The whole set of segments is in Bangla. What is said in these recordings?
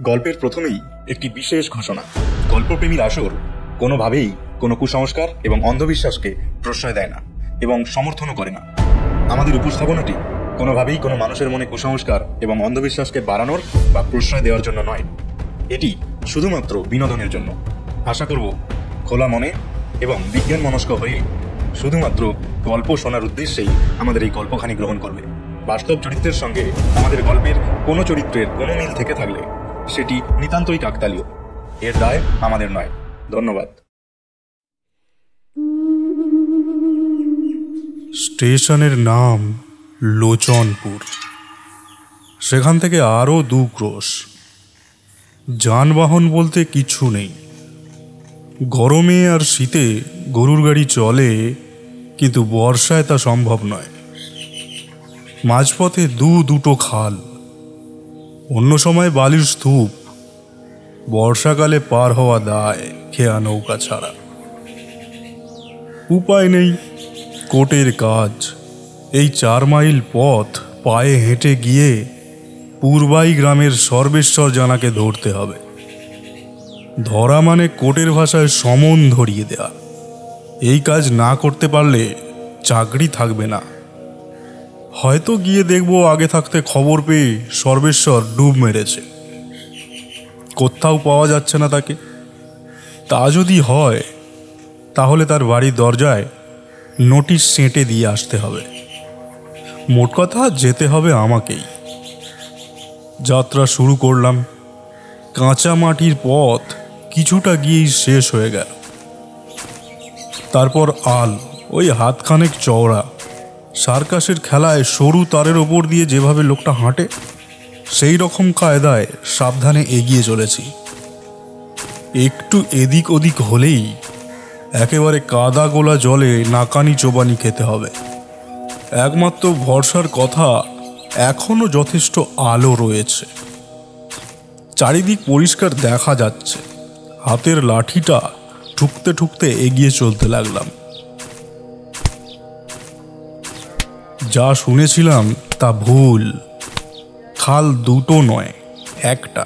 গল্পের প্রথমেই একটি বিশেষ ঘোষণা। গল্পপ্রেমীর আসর কোনোভাবেই কোনো কুসংস্কার এবং অন্ধবিশ্বাসকে প্রশ্রয় দেয় না এবং সমর্থনও করে না। আমাদের উপস্থাপনাটি কোনোভাবেই কোনো মানুষের মনে কুসংস্কার এবং অন্ধবিশ্বাসকে বাড়ানোর বা প্রশ্রয় দেওয়ার জন্য নয়। এটি শুধুমাত্র বিনোদনের জন্য। আশা করব খোলা মনে এবং বিজ্ঞান মনস্ক হয়ে শুধুমাত্র গল্প শোনার উদ্দেশ্যেই আমাদের এই গল্পখানি গ্রহণ করবে। বাস্তব চরিত্রের সঙ্গে আমাদের গল্পের কোনো চরিত্রের কোনো মিল থেকে থাকলে সেটি নিতান্তই কাকতালীয়। এর দায় আমাদের নয়। ধন্যবাদ। স্টেশনের নাম লোচনপুর। সেখান থেকে আরও 2 ক্রোশ। যানবাহন বলতে কিছু নেই। গরমে আর শীতে গরুর গাড়ি চলে, কিন্তু বর্ষায় তা সম্ভব নয়। মাঝপথে দুটো খাল, অন্য সময় বালির স্তূপ। বর্ষাকালে পার হওয়া দায় খেয়া নৌকা ছাড়া। উপায় নেই, কোর্টের কাজ। এই 4 মাইল পথ পায়ে হেঁটে গিয়ে পূর্বাই গ্রামের সর্বেশ্বর জানাকে ধরতে হবে। ধরা মানে কোর্টের ভাষায় সমন ধরিয়ে দেয়া। এই কাজ না করতে পারলে চাকরি থাকবে না। হয়তো গিয়ে দেখব আগে থাকতে খবর পেয়ে সর্বেশ্বর ডুব মেরেছে, কোথাও পাওয়া যাচ্ছে না তাকে। তা যদি হয় তাহলে তার বাড়ির দরজায় নোটিশ সেঁটে দিয়ে আসতে হবে। মোট কথা যেতে হবে আমাকেই। যাত্রা শুরু করলাম। কাঁচা মাটির পথ কিছুটা গিয়েই শেষ হয়ে গেল। তারপর ওই হাতখানেক চওড়া সার্কাসের খেলায় সরু তারের ওপর দিয়ে যেভাবে লোকটা হাঁটে, সেই রকম কায়দায় সাবধানে এগিয়ে চলেছি। একটু এদিক ওদিক হলেই একেবারে কাদা গোলা জলে নাকানি চোবানি খেতে হবে। একমাত্র ভরসার কথা, এখনো যথেষ্ট আলো রয়েছে। চারিদিক পরিষ্কার দেখা যাচ্ছে। হাতের লাঠিটা ঠুকতে ঠুকতে এগিয়ে চলতে লাগলাম। যা শুনেছিলাম তা ভুল। খাল 2 নয়, 1টা।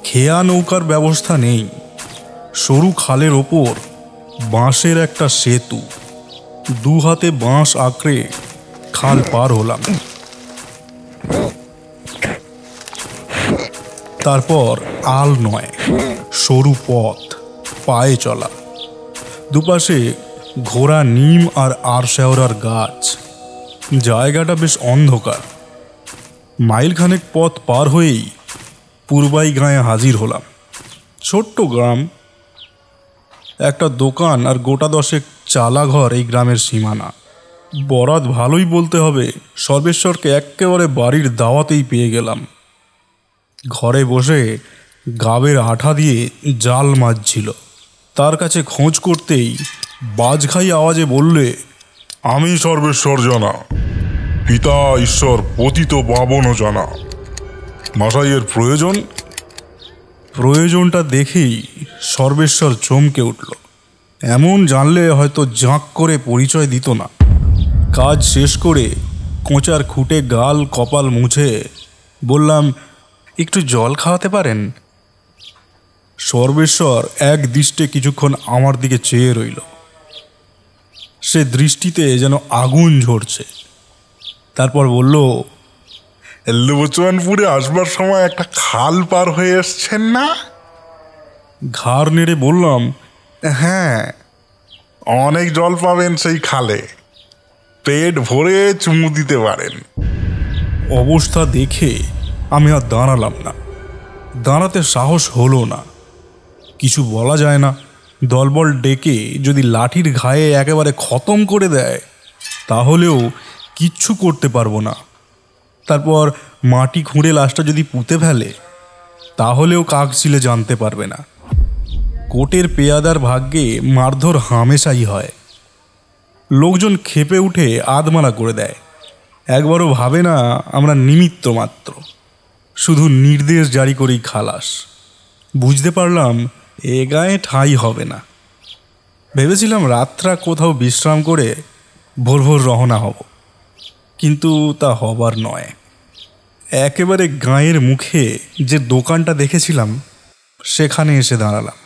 খেয়া নৌকার ব্যবস্থা নেই। সরু খালের ওপর বাঁশের একটা সেতু। 2 হাতে বাঁশ আঁকড়ে খাল পার হলাম। তারপর নয়, সরু পথ, পায়ে চলা। দুপাশে ঘোড়া নিম আর আরশেওড়ার গাছ। জায়গাটা বেশ অন্ধকার। মাইলখানেক পথ পার হয়েই পূর্বাই গাঁয়ে হাজির হলাম। ছোট্ট গ্রাম। একটা দোকান আর গোটা 10 চালাঘর এই গ্রামের সীমানা। বরাত ভালোই বলতে হবে। সর্বেশ্বরকে একেবারে বাড়ির দাওয়াতেই পেয়ে গেলাম। ঘরে বসে গাবের আঠা দিয়ে জাল মাজছিল। তার কাছে খোঁজ করতেই বাজঘাই আওয়াজে বললে, আমি সর্বেশ্বর জানা, পিতা ঈশ্বর পতিত পাবন জানা। মশাইয়ের প্রয়োজন? প্রয়োজনটা দেখেই সর্বেশ্বর চমকে উঠল। এমন জানলে হয়তো জাঁক করে পরিচয় দিত না। কাজ শেষ করে কোঁচার খুঁটে গাল কপাল মুছে বললাম, একটু জল খাওয়াতে পারেন? সর্বেশ্বর এক দৃষ্টে কিছুক্ষণ আমার দিকে চেয়ে রইল। সে দৃষ্টিতে যেন আগুন ঝরছে। তারপর বলল, লোচনপুরে আসবার সময় একটা খাল পার হয়ে এসছেন না? ঘাড় নেড়ে বললাম, হ্যাঁ। অনেক জল পাবেন সেই খালে। পেট ভরে চুমু দিতে পারেন। অবস্থা দেখে আমি আর দাঁড়ালাম না। দাঁড়াতে সাহস হলো না। কিছু বলা যায় না। দলবল ডেকে যদি লাঠির ঘায়ে একেবারে খতম করে দেয় তাহলেও কিচ্ছু করতে পারবো না। তারপর মাটি খুঁড়ে লাশটা যদি পুঁতে ফেলে তাহলেও কাক ছিলে জানতে পারবে না। কোর্টের পেয়াদার ভাগ্যে মারধর হামেশাই হয়। লোকজন ক্ষেপে উঠে আধমারা করে দেয়। একবারও ভাবে না আমরা নিমিত্ত মাত্র, শুধু নির্দেশ জারি করেই খালাস। বুঝতে পারলাম এ গায়ে ঠাঁই হবে না। ভেবেছিলাম রাতটা কোথাও বিশ্রাম করে ভোর ভোর রওনা হব, কিন্তু তা হবার নয়। একেবারে গাঁয়ের মুখে যে দোকানটা দেখেছিলাম সেখানে এসে দাঁড়ালাম।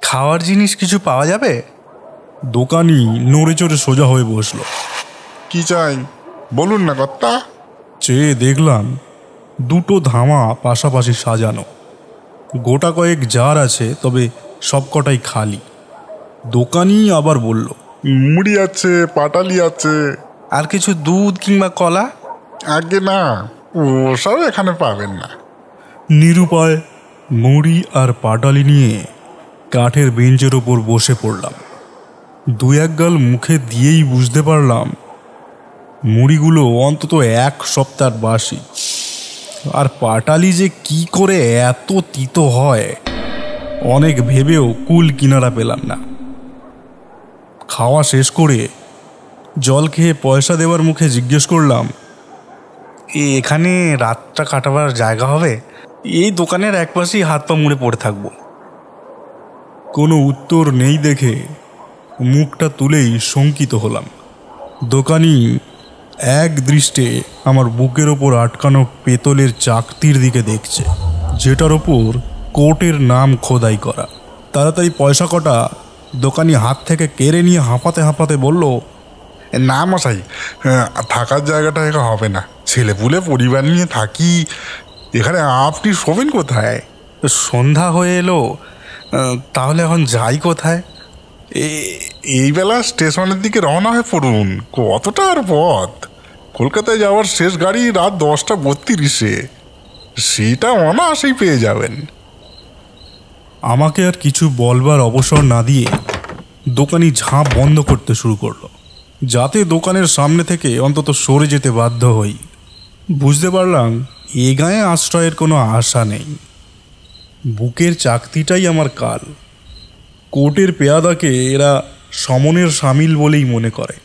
খাওয়ার জিনিস কিছু পাওয়া যাবে? দোকানি নড়ে চড়ে সোজা হয়ে বসলো। কি চাই বলুন না কর্তা। চেয়ে দেখলাম দুটো ধামা পাশাপাশি সাজানো। গোটা কয়েক জার আছে, তবে সবকটাই খালি। দোকানি আবার বলল, মুড়ি আছে, পাটালি আছে। আর কিছু দুধ কিংবা কলা? আগে না, ওসব এখানে পাবেন না। নিরুপায় মুড়ি আর পাটালি নিয়ে কাঠের বেঞ্চের ওপর বসে পড়লাম। দু এক গাল মুখে দিয়েই বুঝতে পারলাম মুড়িগুলো অন্তত 1 সপ্তাহ বাসি। আর পাটালি যে কি করে এত তিতো হয় অনেক ভেবেও কুল কিনারা পেলাম না। খাওয়া শেষ করে জল খেয়ে পয়সা দেওয়ার মুখে জিজ্ঞেস করলাম, এখানে রাতটা কাটাবার জায়গা হবে? এই দোকানের একপাশেই হাত পা মুড়ে পড়ে থাকবো। কোনো উত্তর নেই দেখে মুখটা তুলেই শঙ্কিত হলাম। দোকানি এক দৃষ্টে আমার বুকের ওপর আটকানো পেতলের চাকতির দিকে দেখছে, যেটার ওপর কোর্টের নাম খোদাই করা। তাড়াতাড়ি পয়সা কটা দোকানি হাত থেকে কেড়ে নিয়ে হাঁপাতে হাঁপাতে বলল, না মশাই, থাকার জায়গাটা এখানে হবে না। ছেলেপুলে পরিবার নিয়ে থাকি, এখানে আপনি শোবেন কোথায়? সন্ধ্যা হয়ে এলো, তাহলে এখন যাই কোথায়? এই বেলা স্টেশনের দিকে রওনা হয়ে পড়ুন। কতটা আর পথ? কলকাতায় যাওয়ার শেষ গাড়ি রাত 10:32, সেটা অনায়াসেই পেয়ে যাবেন। আমাকে আর কিছু বলবার অবসর না দিয়ে দোকানি ঝাঁপ বন্ধ করতে শুরু করলো, যাতে দোকানের সামনে থেকে অন্তত সরে যেতে বাধ্য হই। বুঝতে পারলাম এ গায়ে আশ্রয়ের কোনো আশা নেই। বুকের চাকতিটাই আমার কাল। কোর্টের পেয়াদাকে এরা সমনের সামিল বলেই মনে করে।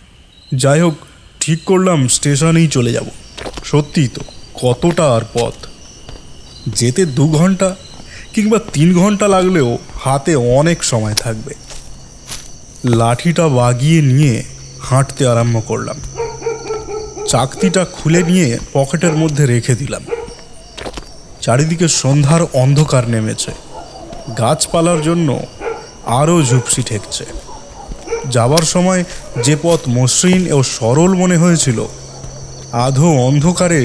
যাই হোক, ঠিক করলাম স্টেশনেই চলে যাব। সত্যিই তো, কতটা আর পথ? যেতে 2 ঘন্টা কিংবা 3 ঘন্টা লাগলেও হাতে অনেক সময় থাকবে। লাঠিটা বাগিয়ে নিয়ে হাঁটতে আরম্ভ করলাম। চাকতিটা খুলে নিয়ে পকেটের মধ্যে রেখে দিলাম। চারিদিকে সন্ধ্যার অন্ধকার নেমেছে। গাছপালার জন্য আরও ঝুপসি ঠেকছে। যাবার সময় যে পথ মসৃণ ও সরল মনে হয়েছিল, আধো অন্ধকারে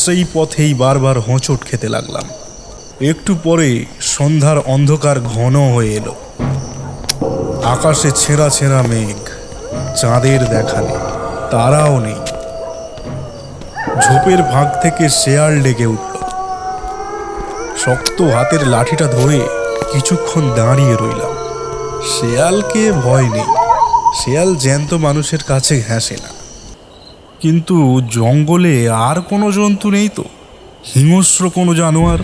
সেই পথেই বারবার হোঁচট খেতে লাগলাম। একটু পরে সন্ধ্যার অন্ধকার ঘন হয়ে এলো। আকাশে ছেঁড়া ছেঁড়া মেঘ, চাঁদের দেখা নেই, তারাও নেই। ঝোপের ভাগ থেকে শেয়াল ডেকে উঠল। শক্ত হাতের লাঠিটা ধরে কিছুক্ষণ দাঁড়িয়ে রইলাম। শেয়ালকে ভয় নেই, শেয়াল জ্যান্ত মানুষের কাছে ঘেঁষে না। কিন্তু জঙ্গলে আর কোনো জন্তু নেই তো, হিংস্র কোনো জানোয়ার?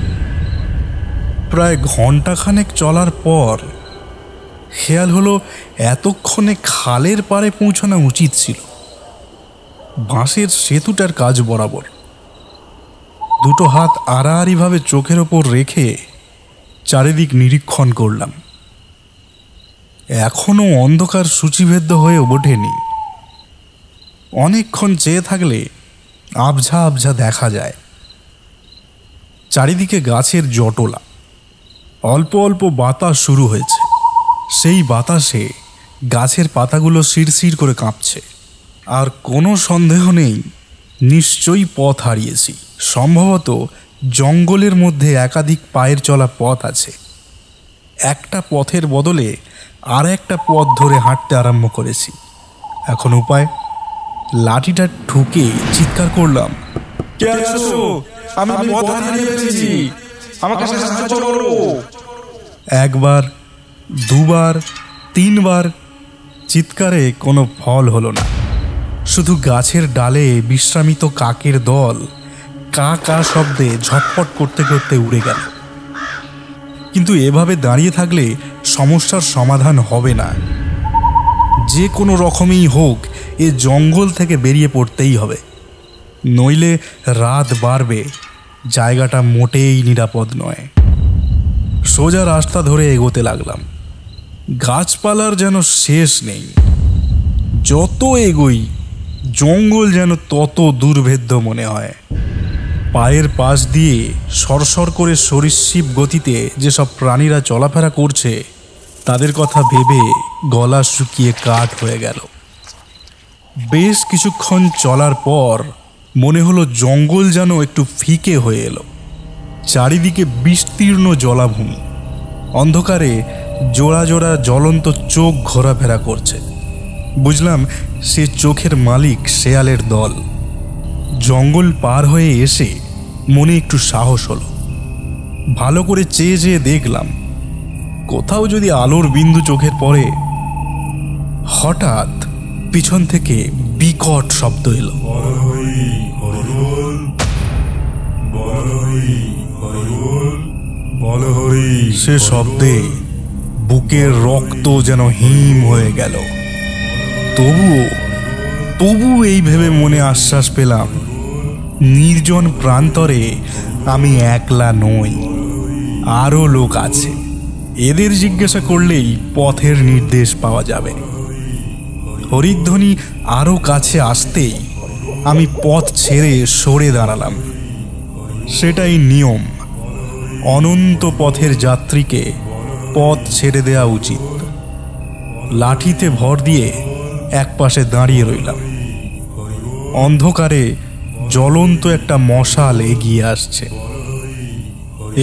প্রায় ঘণ্টাখানেক চলার পর খেয়াল হলো এতক্ষণে খালের পাড়ে পৌঁছানো উচিত ছিল, বাঁশের সেতুটার কাজ বরাবর। দুটো হাত আড়াআড়িভাবে চোখের ওপর রেখে চারিদিক নিরীক্ষণ করলাম। এখনো অন্ধকার সূচিভেদ্য হয়ে ওঠেনি। অনেকক্ষণ চেয়ে থাকলে আবঝা আবঝা দেখা যায়। চারিদিকে গাছের জটলা। অল্প অল্প বাতাস শুরু হয়েছে। সেই বাতাসে গাছের পাতাগুলো শিরশির করে কাঁপছে। আর কোনো সন্দেহ নেই, নিশ্চয়ই পথ হারিয়েছি। সম্ভবত জঙ্গলের মধ্যে একাধিক পায়ের চলা পথ আছে। একটা পথের বদলে আর একটা পথ ধরে হাঁটতে আরম্ভ করেছি। এখন উপায়? লাঠিটা ঠুকে চিৎকার করলাম, কে আছো? আমি পথ হারিয়ে ফেলেছি, আমাকে সাহায্য করো। 1 বার, 2 বার, 3 বার চিৎকারে কোনো ফল হলো না। শুধু গাছের ডালে বিশ্রামিত কাকের দল কা কা শব্দে ঝটপট করতে করতে উড়ে গেল। কিন্তু এভাবে দাঁড়িয়ে থাকলে সমস্যার সমাধান হবে না। যে কোনো রকমেই হোক এ জঙ্গল থেকে বেরিয়ে পড়তেই হবে, নইলে রাত বাড়বে। জায়গাটা মোটেই নিরাপদ নয়। সোজা রাস্তা ধরে এগোতে লাগলাম। গাছপালার যেন শেষ নেই। যত এগোই জঙ্গল যেন তত দুর্ভেদ্য মনে হয়। পায়ের পাশ দিয়ে সরসর করে সরীসৃপ গতিতে যেসব প্রাণীরা চলাফেরা করছে তাদের কথা ভেবে গলা শুকিয়ে কাঠ হয়ে গেল। বেশ কিছুক্ষণ চলার পর মনে হলো জঙ্গল যেন একটু ফিকে হয়ে এলো। চারিদিকে বিস্তীর্ণ জলাভূমি, অন্ধকারে জোড়া জোড়া জ্বলন্ত চোখ ঘোরাফেরা করছে। বুঝলাম সে চোখের মালিক শেয়ালের দল। জঙ্গল পার হয়ে এসে মনে একটু সাহস হলো। ভালো করে চেয়ে চেয়ে দেখলাম কোথাও যদি আলোর বিন্দু চোখের পড়ে। হঠাৎ পিছন থেকে বিকট শব্দ এলো। সে শব্দে বুকের রক্ত যেন হিম হয়ে গেল। তবু এই ভেবে মনে আশ্বাস পেলাম নির্জন প্রান্তরে আমি একলা নই, আরও লোক আছে। এদের জিজ্ঞাসা করলেই পথের নির্দেশ পাওয়া যাবে। হরিধ্বনি আরও কাছে আসতেই আমি পথ ছেড়ে সরে দাঁড়ালাম। সেটাই নিয়ম, অনন্ত পথের যাত্রীকে পথ ছেড়ে দেওয়া উচিত। লাঠিতে ভর দিয়ে একপাশে দাঁড়িয়ে রইলাম। অন্ধকারে জ্বলন্ত একটা মশাল এগিয়ে আসছে।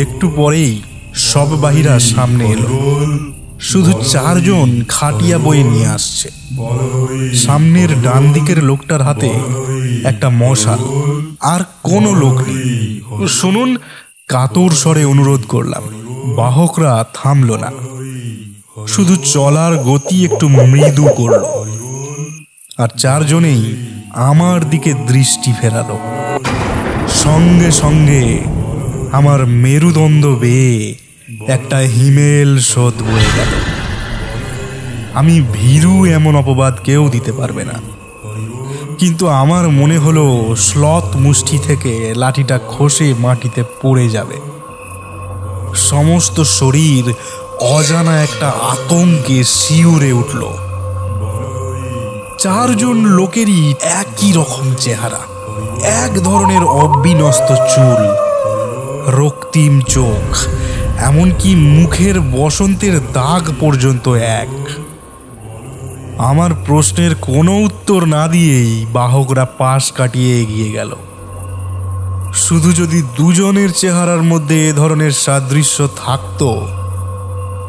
একটু পরেই সব বাহিরা সামনে এলো। শুধু 4 জন খাটিয়া বয়ে নিয়ে আসছে। সামনের ডান দিকের লোকটার হাতে একটা মশাল, আর কোনো লোক নেই। শুনুন, কাতর স্বরে অনুরোধ করলাম। বাহকরা থামল না, শুধু চলার গতি একটু মৃদু করল। আর 4 জনেই আমার দিকে দৃষ্টি ফেরালো। সঙ্গে সঙ্গে আমার মেরুদণ্ড বেয়ে একটা হিমেল স্রোত বয়ে গেল। আমি ভীরু এমন অপবাদ কেউ দিতে পারবে না, কিন্তু আমার মনে হলো শ্লথ মুষ্টি থেকে লাঠিটা খসে মাটিতে পড়ে যাবে। সমস্ত শরীর অজানা একটা আতঙ্কে শিউরে উঠল। 4 জন লোকেরই একই রকম চেহারা, এক ধরনের অবিন্যস্ত চুল, রক্তিম চোখ, এমনকি মুখের বসন্তের দাগ পর্যন্ত এক। আমার প্রশ্নের কোনো উত্তর না দিয়েই বাহকরা পাশ কাটিয়ে এগিয়ে গেল। শুধু যদি 2 জনের চেহারার মধ্যে এ ধরনের সাদৃশ্য থাকতো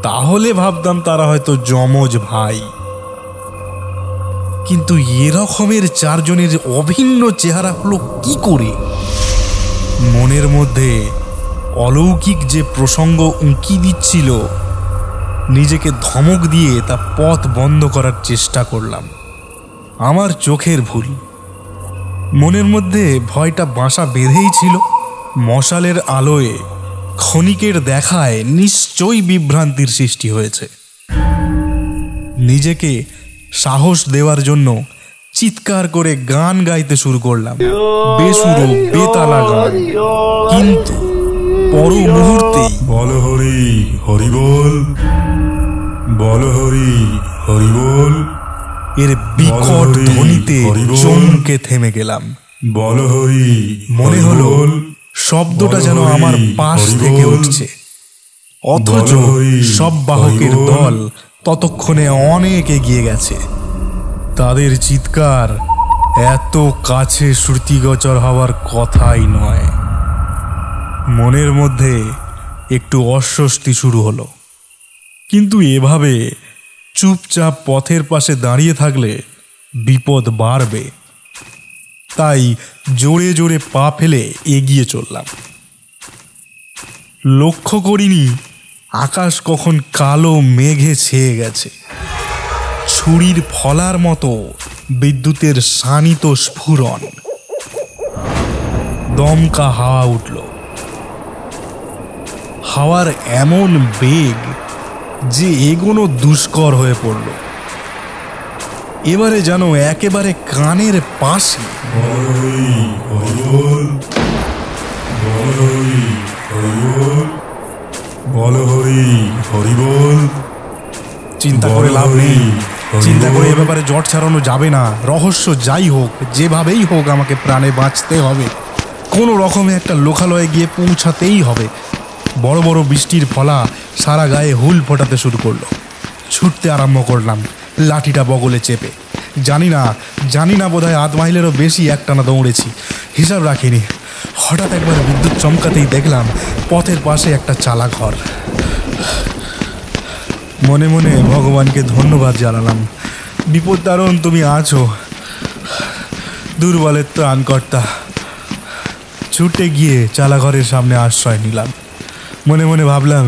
তাহলে ভাবতাম তারা হয়তো যমজ ভাই, কিন্তু এরকমের 4 জনের অভিন্ন চেহারা হলো কি করে? মনের মধ্যে অলৌকিক যে প্রসঙ্গ উঁকি দিচ্ছিল, নিজেকে ধমক দিয়ে তা পথ বন্ধ করার চেষ্টা করলাম। আমার চোখের ভুল। মনের মধ্যে ভয়টা বাসা বেঁধেই ছিল। মশালের আলোয় ক্ষণিকের দেখায় নিশ্চয়ই বিভ্রান্তির সৃষ্টি হয়েছে। নিজেকে সাহস দেওয়ার জন্য চিৎকার করে গান গাইতে শুরু করলাম, বেসুরো বেতালা গান। কিন্তু পর মুহূর্তেই বল হরি হরি বল, বল হরি হরি বল, এর বিকট ধ্বনিতে চমকে থেমে গেলাম। বল হরি, মনে হলো শব্দটা যেন আমার পাশ থেকে উঠছে, অথচ সব বাহকের দল ততক্ষণে অনেক এগিয়ে গেছে। তাদের চিৎকার এত কাছে শ্রুতিগোচর হওয়ার কথাই নয়। মনের মধ্যে একটু অস্বস্তি শুরু হলো, কিন্তু এভাবে চুপচাপ পথের পাশে দাঁড়িয়ে থাকলে বিপদ বাড়বে। তাই জোরে জোরে পা ফেলে এগিয়ে চললাম। লক্ষ্য করিনি আকাশ কখন কালো মেঘে ছেয়ে গেছে। ছুরির ফলার মতো বিদ্যুতের শানিত স্ফুরণ, দমকা হাওয়া উঠল। হাওয়ার এমন বেগ যে এগোনো দুষ্কর হয়ে পড়ল। এবারে যেন একেবারে কানের পাশে। বল হরি হরি বল। চিন্তা করে লাভ নেই, চিন্তা করে এ ব্যাপারে জট ছাড়ানো যাবে না। রহস্য যাই হোক, যেভাবেই হোক আমাকে প্রাণে বাঁচতে হবে। কোনো রকমে একটা লোকালয়ে গিয়ে পৌঁছাতেই হবে। বড় বড় বৃষ্টির ফলা সারা গায়ে হুল ফোটাতে শুরু করলো। ছুটতে আরম্ভ করলাম, লাঠিটা বগলে চেপে। জানি না বোধহয় 8 মাইলেরও বেশি একটানা দৌড়েছি, হিসাব রাখিনি। হঠাৎ একবার বিদ্যুৎ চমকাতেই দেখলাম পথের পাশে একটা চালা ঘর। মনে মনে ভগবানকে ধন্যবাদ জানালাম, বিপদ তারণ তুমি আছো, দুর্বলের ত্রাণকর্তা। ছুটে গিয়ে চালাঘরের সামনে আশ্রয় নিলাম। মনে মনে ভাবলাম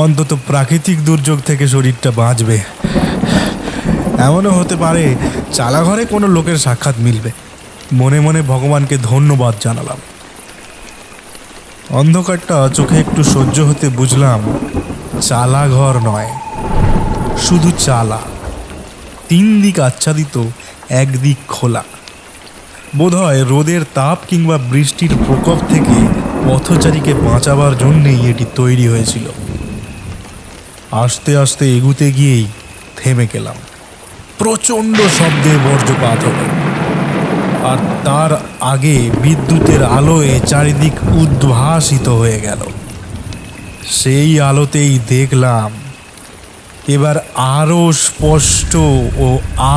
অন্তত প্রাকৃতিক দুর্যোগ থেকে শরীরটা বাঁচবে। এমনও হতে পারে চালাঘরে কোনো লোকের সাক্ষাৎ মিলবে। মনে মনে ভগবানকে ধন্যবাদ জানালাম। অন্ধকারটা চোখে একটু সহ্য হতে বুঝলাম চালাঘর নয়, শুধু চালা। 3 দিক আচ্ছাদিত, একদিক খোলা। বোধহয় রোদের তাপ কিংবা বৃষ্টির প্রকোপ থেকে পথচারীকে বাঁচাবার জন্যেই এটি তৈরি হয়েছিল। আস্তে আস্তে এগুতে গিয়েই থেমে গেলাম। প্রচণ্ড শব্দে বজ্রপাত হলো, আর তার আগে বিদ্যুতের আলোয় চারিদিক উদ্ভাসিত হয়ে গেল। সেই আলোতেই দেখলাম এবার আরো স্পষ্ট ও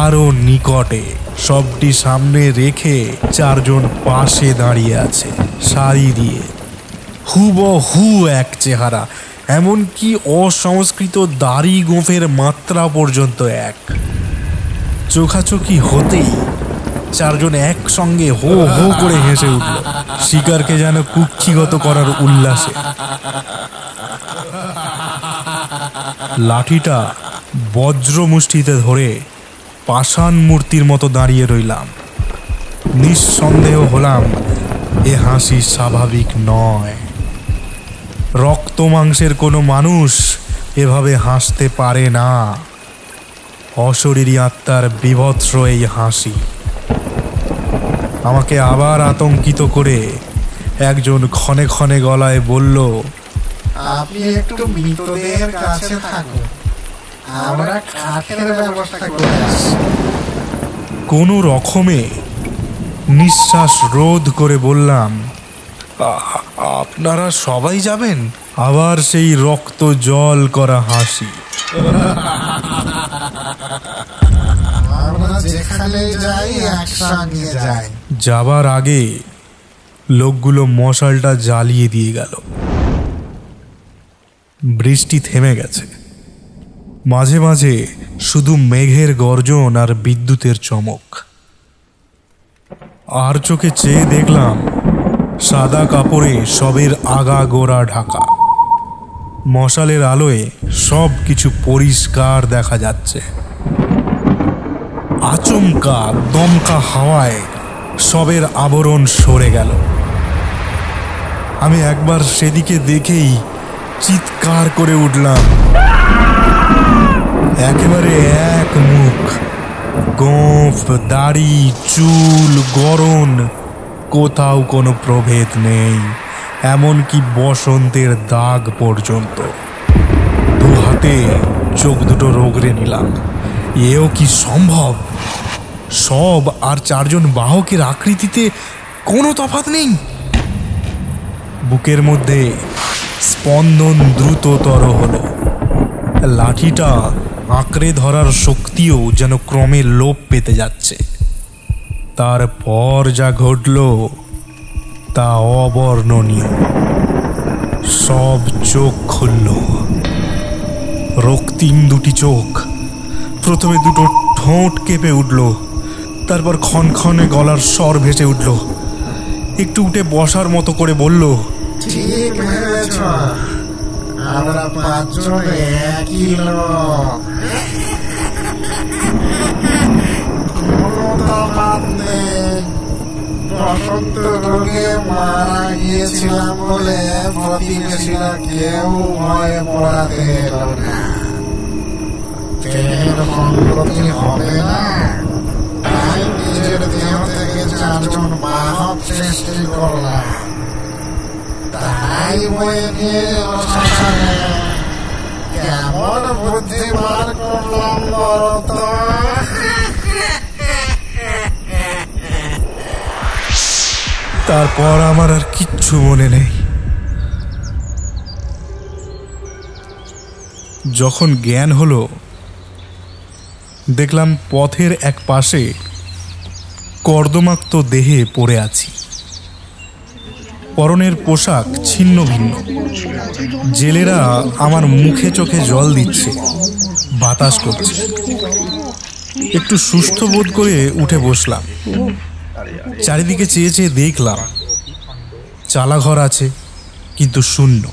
আরো নিকটে সবটি সামনে রেখে 4 জন পাশে দাঁড়িয়ে আছে, সারি দিয়ে। হুবহু এক চেহারা, এমনকি অসংস্কৃত দাড়ি গোঁফের মাত্রা পর্যন্ত এক। চোখাচোখি হতেই 4 জন একসঙ্গে হো হো করে হেসে উঠল, শিকারকে যেন কুক্ষিগত করার উল্লাসে। লাঠিটা বজ্র মুষ্টিতে ধরে পাষাণ মূর্তির মতো দাঁড়িয়ে রইলাম। নিঃসন্দেহ হলাম এ হাসি স্বাভাবিক নয়। রক্ত মাংসের কোনো মানুষ এভাবে হাসতে পারে না। অশরীরী আত্মার বিভৎস এই হাসি। আমাকে আবার আতঙ্কিত করে একজন ক্ষণে ক্ষণে গলায় বলল, আপনি একটু মৃতদেহের কাছে থাকুন, আমরা কাঠের ব্যবস্থা করে আসছি। কোনো রকমে নিঃশ্বাস রোধ করে বললাম, আপনারা সবাই যাবেন? আবার সেই রক্ত জল করা হাসি। আমরা যেখানে যাই একসঙ্গে যাই। যাবার আগে লোকগুলো মশালটা জ্বালিয়ে দিয়ে গেল। বৃষ্টি থেমে গেছে। মাঝে মাঝে শুধু মেঘের গর্জন আর বিদ্যুতের চমক। আর চোখে চেয়ে দেখলাম সাদা কাপড়ে সবের আগা গোড়া ঢাকা। মশালের আলোয় সব কিছু পরিষ্কার দেখা যাচ্ছে। আচমকা দমকা হাওয়ায় সবের আবরণ সরে গেল। আমি একবার সেদিকে দেখেই চিৎকার করে উঠলাম। একেবারে এক মুখ, গোঁফ, দাড়ি, চুল, গড়ন, কোথাও কোনো প্রভেদ নেই, এমনকি বসন্তের দাগ পর্যন্ত। 2 হাতে চোখ দুটো রগড়ে নিলাম। এও কি সম্ভব? সব আর 4 জন বাহকের আকৃতিতে কোনো তফাৎ নেই। বুকের মধ্যে স্পন্দন দ্রুততর হলো। লাঠিটা আঁকড়ে ধরার শক্তিও যেন ক্রমে লোপ পেতে যাচ্ছে। তারপর যা ঘটল তা অবর্ণনীয়। সব চোখ খুলল, রক্তিম 2টি চোখ। প্রথমে দুটো ঠোঁট কেঁপে উঠল, তারপর ক্ষণক্ষণে গলার স্বর ভেসে উঠল। একটু উঠে বসার মতো করে বলল, ঠিক ভেবেছ, আমরা 5 জন একই লোক। কোনো তফাৎ নেই। বসন্ত রোগে মারা গিয়েছিলাম বলে প্রতিবেশীরা কেউ ভয়ে পড়াতে এলো না। দেহের সংগতি হবে না, তাই নিজের দেহ থেকে 4 জন বাহক সৃষ্টি করলাম। তাই বয়ে নিয়ে শ্মশানে। কেমন বুদ্ধি বার করলাম বলতো? তারপর আমার আর কিচ্ছু মনে নেই। যখন জ্ঞান হলো, দেখলাম পথের এক পাশে কর্দমাক্ত দেহে পড়ে আছি। পরনের পোশাক ছিন্ন ভিন্ন। জেলেরা আমার মুখে চোখে জল দিচ্ছে, বাতাস করছে। একটু সুস্থ বোধ করে উঠে বসলাম। চারিদিকে চেয়ে চেয়ে দেখলাম, চালাঘর আছে কিন্তু শূন্য।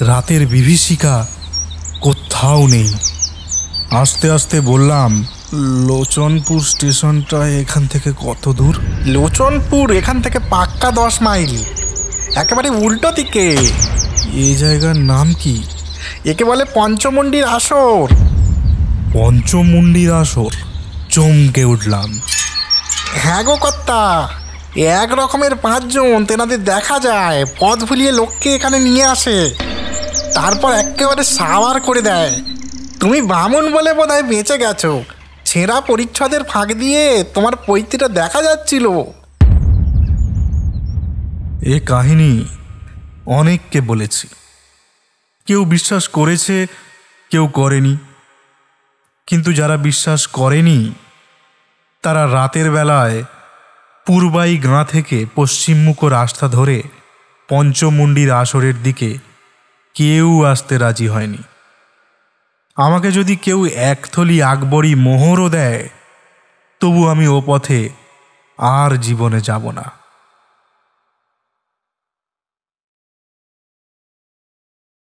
রাতের বিভীষিকা কোথাও নেই। আস্তে আস্তে বললাম, লোচনপুর স্টেশনটা এখান থেকে কত দূর? লোচনপুর এখান থেকে পাক্কা 10 মাইল, একেবারে উল্টো দিকে। এই জায়গার নাম কি? একে বলে পঞ্চমুণ্ডির আসর। পঞ্চমুণ্ডির আসর? চমকে উঠলাম। হ্যাঁ গো কর্তা, এক রকমের 5 জন তেনাদের দেখা যায় পথ ভুলিয়ে লোককে এখানে নিয়ে আসে, তারপর একেবারে সাওয়ার করে দেয়। তুমি বামুন বলে বোধহয় বেঁচে গেছো। ছেঁড়া পরিচ্ছদের ফাঁক দিয়ে তোমার পৈতৃটা দেখা যাচ্ছিল। এ কাহিনী অনেককে বলেছি, কেউ বিশ্বাস করেছে, কেউ করেনি। কিন্তু যারা বিশ্বাস করেনি তারা রাতের বেলায় পূর্বাই গাঁ থেকে পশ্চিমমুখ রাস্তা ধরে পঞ্চমুণ্ডির আসরের দিকে কেউ আসতে রাজি হয়নি। আমাকে যদি কেউ 1 থলি আকবরী মোহরও দেয়, তবু আমি ও পথে আর জীবনে যাব না।